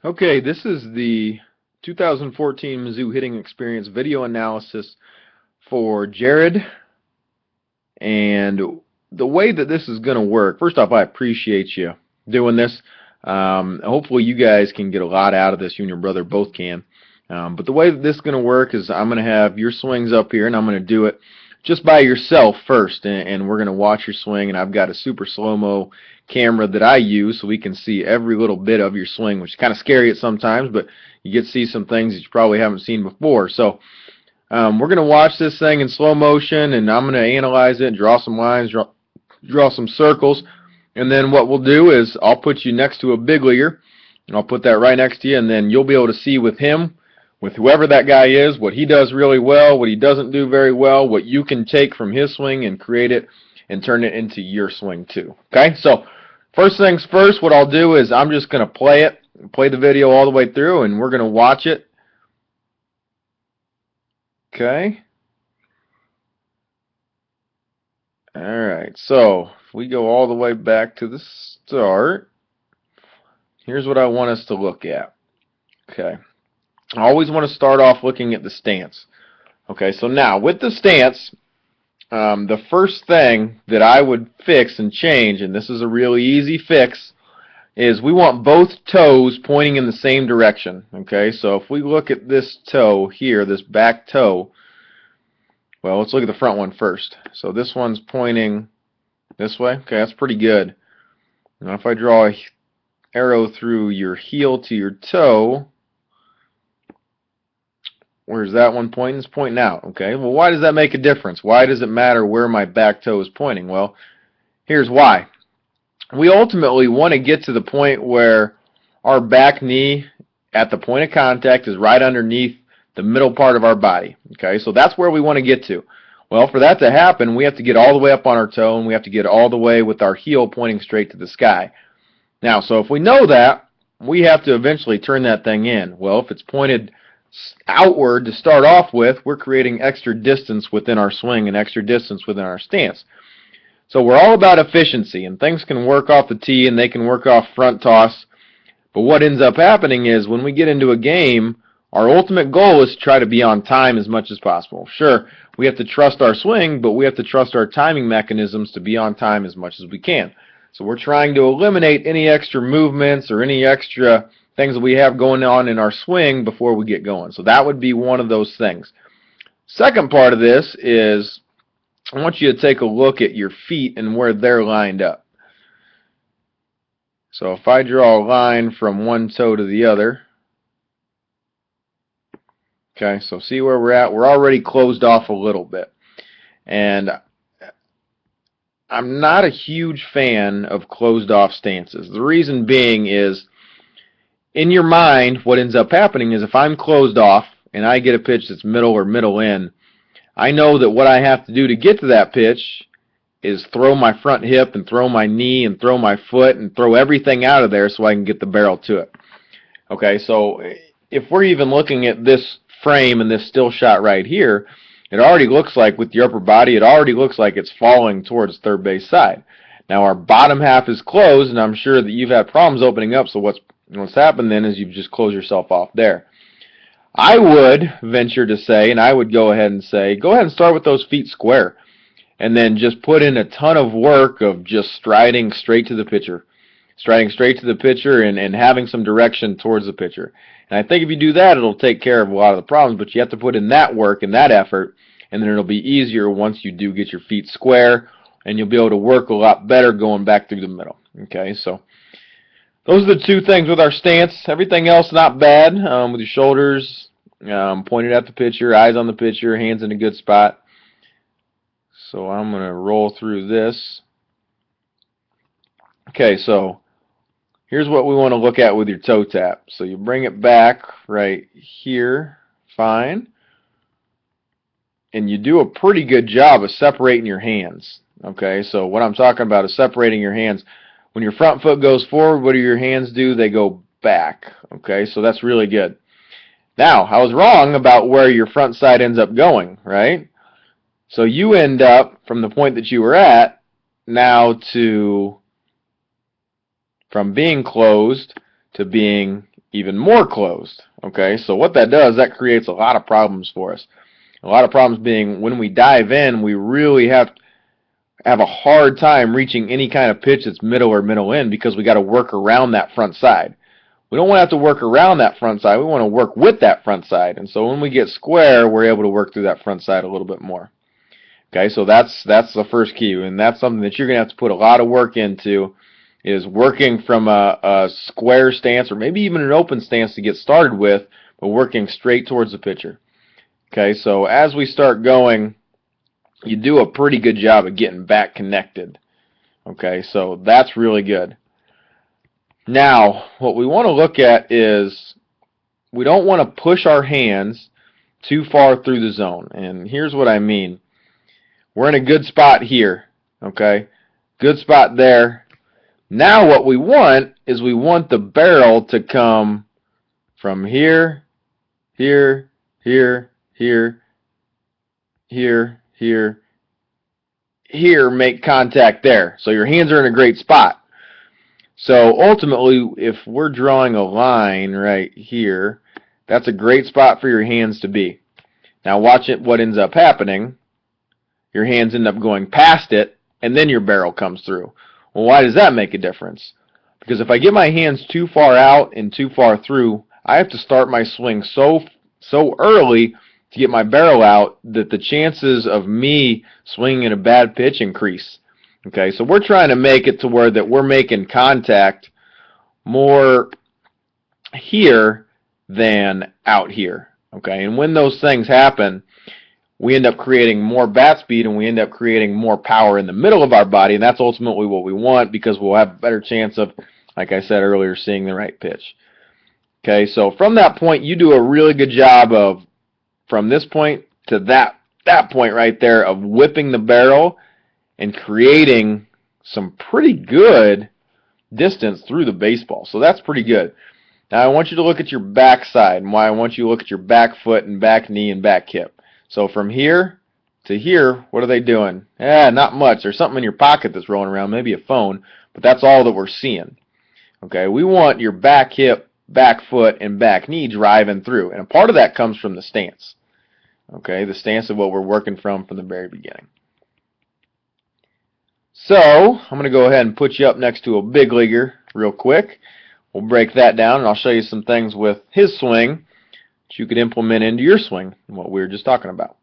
Okay, this is the 2014 Mizzou hitting experience video analysis for Jared. And the way that this is going to work, first off, I appreciate you doing this. Hopefully you guys can get a lot out of this. You and your brother both can. But the way that this is going to work is I'm going to have your swings up here, and I'm going to do it just by yourself first, and we're going to watch your swing. And I've got a super slow-mo camera that I use so we can see every little bit of your swing, which is kind of scary at sometimes, but you get to see some things that you probably haven't seen before. So we're going to watch this thing in slow motion, and I'm going to analyze it, draw some lines, draw some circles, and then what we'll do is I'll put you next to a big leaguer, and I'll put that right next to you, and then you'll be able to see with him, with whoever that guy is, what he does really well, what he doesn't do very well, what you can take from his swing and create it and turn it into your swing too. Okay, so first things first, what I'll do is I'm just going to play the video all the way through, and we're going to watch it. Okay. Alright, so if we go all the way back to the start, here's what I want us to look at. Okay. I always want to start off looking at the stance. Okay, so now with the stance, the first thing that I would fix and change, and this is a really easy fix, is we want both toes pointing in the same direction. Okay, so if we look at this toe here, this back toe, well, let's look at the front one first. So this one's pointing this way. Okay, that's pretty good. Now if I draw an arrow through your heel to your toe, where's that one pointing? It's pointing out. Okay, well, why does that make a difference? Why does it matter where my back toe is pointing? Well, here's why. We ultimately want to get to the point where our back knee at the point of contact is right underneath the middle part of our body. Okay, so that's where we want to get to. Well, for that to happen, we have to get all the way up on our toe, and we have to get all the way with our heel pointing straight to the sky. Now, so if we know that, we have to eventually turn that thing in. Well, if it's pointed outward to start off with, we're creating extra distance within our swing and extra distance within our stance. So we're all about efficiency, and things can work off the tee and they can work off front toss. But what ends up happening is when we get into a game, our ultimate goal is to try to be on time as much as possible. Sure, we have to trust our swing, but we have to trust our timing mechanisms to be on time as much as we can. So we're trying to eliminate any extra movements or any extra things that we have going on in our swing before we get going. So that would be one of those things. Second part of this is I want you to take a look at your feet and where they're lined up. So if I draw a line from one toe to the other, okay, so see where we're at? We're already closed off a little bit. And I'm not a huge fan of closed off stances. The reason being is in your mind, what ends up happening is if I'm closed off and I get a pitch that's middle or middle in, I know that what I have to do to get to that pitch is throw my front hip and throw my knee and throw my foot and throw everything out of there so I can get the barrel to it. Okay, so if we're even looking at this frame and this still shot right here, it already looks like with your upper body, it already looks like it's falling towards third base side. Now our bottom half is closed, and I'm sure that you've had problems opening up, so what's happened then is you've just closed yourself off there. I would venture to say, and I would go ahead and say, go ahead and start with those feet square, and then just put in a ton of work of just striding straight to the pitcher. Striding straight to the pitcher and having some direction towards the pitcher. And I think if you do that, it'll take care of a lot of the problems, but you have to put in that work and that effort, and then it'll be easier once you do get your feet square, and you'll be able to work a lot better going back through the middle. Okay, so those are the two things with our stance. Everything else not bad, with your shoulders pointed at the pitcher, eyes on the pitcher, hands in a good spot. So I'm going to roll through this. Okay, so here's what we want to look at with your toe tap. So you bring it back right here, fine. And you do a pretty good job of separating your hands. Okay, so what I'm talking about is separating your hands. When your front foot goes forward, what do your hands do? They go back. Okay, so that's really good. Now, I was wrong about where your front side ends up going, right? So you end up, from the point that you were at, now to, from being closed to being even more closed. Okay, so what that does, that creates a lot of problems for us. A lot of problems being when we dive in, we really have a hard time reaching any kind of pitch that's middle or middle in because we got to work around that front side. We don't want to have to work around that front side. We want to work with that front side. And so when we get square, we're able to work through that front side a little bit more. Okay, so that's the first key, and that's something that you're going to have to put a lot of work into, is working from a square stance or maybe even an open stance to get started with, but working straight towards the pitcher. Okay, so as we start going, you do a pretty good job of getting back connected. Okay, so that's really good. Now, what we want to look at is we don't want to push our hands too far through the zone. And here's what I mean. We're in a good spot here. Okay, good spot there. Now what we want is we want the barrel to come from here, here, here, here, here, here, make contact there. So your hands are in a great spot. So ultimately, if we're drawing a line right here, that's a great spot for your hands to be. Now watch it, what ends up happening. Your hands end up going past it, and then your barrel comes through. Well, why does that make a difference? Because if I get my hands too far out and too far through, I have to start my swing so early to get my barrel out that the chances of me swinging a bad pitch increase. Okay, so we're trying to make it to where that we're making contact more here than out here. Okay, and when those things happen, we end up creating more bat speed and we end up creating more power in the middle of our body, and that's ultimately what we want because we'll have a better chance of, like I said earlier, seeing the right pitch. Okay, so from that point, you do a really good job of, from this point to that point right there, of whipping the barrel and creating some pretty good distance through the baseball. So that's pretty good. Now I want you to look at your back side, and why I want you to look at your back foot and back knee and back hip. So from here to here, what are they doing? Not much. There's something in your pocket that's rolling around, maybe a phone, but that's all that we're seeing. Okay, we want your back hip, back foot, and back knee driving through, and a part of that comes from the stance. Okay, the stance of what we're working from the very beginning. So I'm going to go ahead and put you up next to a big leaguer real quick. We'll break that down, and I'll show you some things with his swing that you could implement into your swing, what we were just talking about.